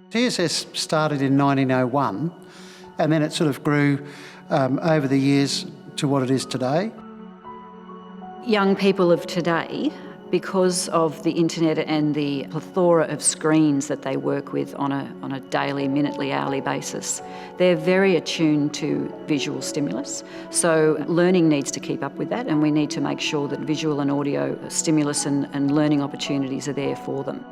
TSS started in 1901 and then it sort of grew over the years to what it is today. Young people of today, because of the internet and the plethora of screens that they work with on a daily, minutely, hourly basis, they're very attuned to visual stimulus. So learning needs to keep up with that, and we need to make sure that visual and audio stimulus and learning opportunities are there for them.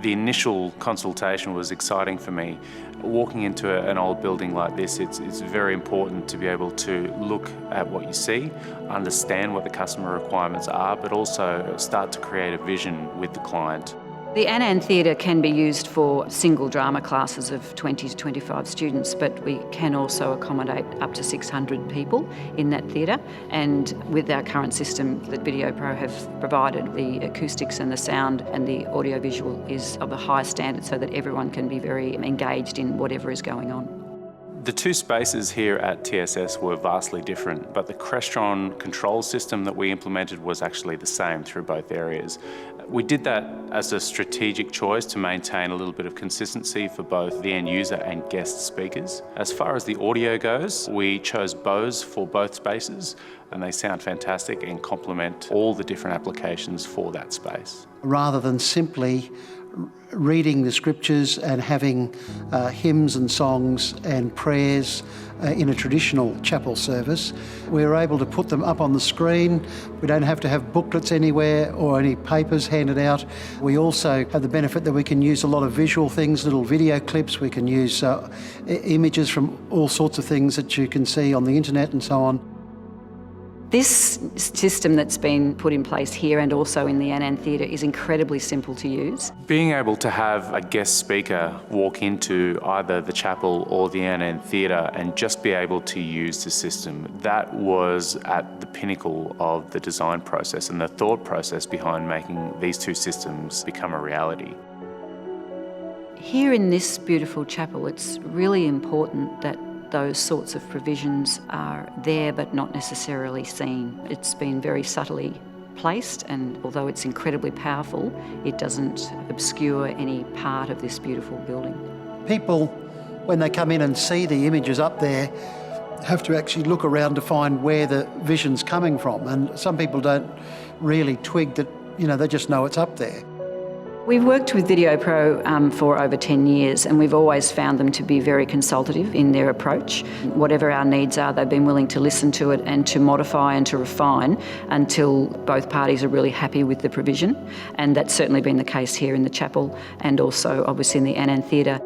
The initial consultation was exciting for me. Walking into an old building like this, it's very important to be able to look at what you see, understand what the customer requirements are, but also start to create a vision with the client. The Annand Theatre can be used for single drama classes of 20 to 25 students, but we can also accommodate up to 600 people in that theatre. And with our current system that Videopro have provided, the acoustics and the sound and the audiovisual is of a high standard so that everyone can be very engaged in whatever is going on. The two spaces here at TSS were vastly different, but the Crestron control system that we implemented was actually the same through both areas. We did that as a strategic choice to maintain a little bit of consistency for both the end user and guest speakers. As far as the audio goes, we chose Bose for both spaces, and they sound fantastic and complement all the different applications for that space. Rather than simply reading the scriptures and having hymns and songs and prayers in a traditional chapel service, we're able to put them up on the screen. We don't have to have booklets anywhere or any papers handed out. We also have the benefit that we can use a lot of visual things, little video clips. We can use images from all sorts of things that you can see on the internet and so on. This system that's been put in place here and also in the Annand Theatre is incredibly simple to use. Being able to have a guest speaker walk into either the chapel or the Annand Theatre and just be able to use the system, that was at the pinnacle of the design process and the thought process behind making these two systems become a reality. Here in this beautiful chapel, it's really important that those sorts of provisions are there but not necessarily seen. It's been very subtly placed, and although it's incredibly powerful, it doesn't obscure any part of this beautiful building. People, when they come in and see the images up there, have to actually look around to find where the vision's coming from, and some people don't really twig that, they just know it's up there. We've worked with Videopro for over 10 years, and we've always found them to be very consultative in their approach. Whatever our needs are, they've been willing to listen to it and to modify and to refine until both parties are really happy with the provision. And that's certainly been the case here in the chapel and also obviously in the Annand Theatre.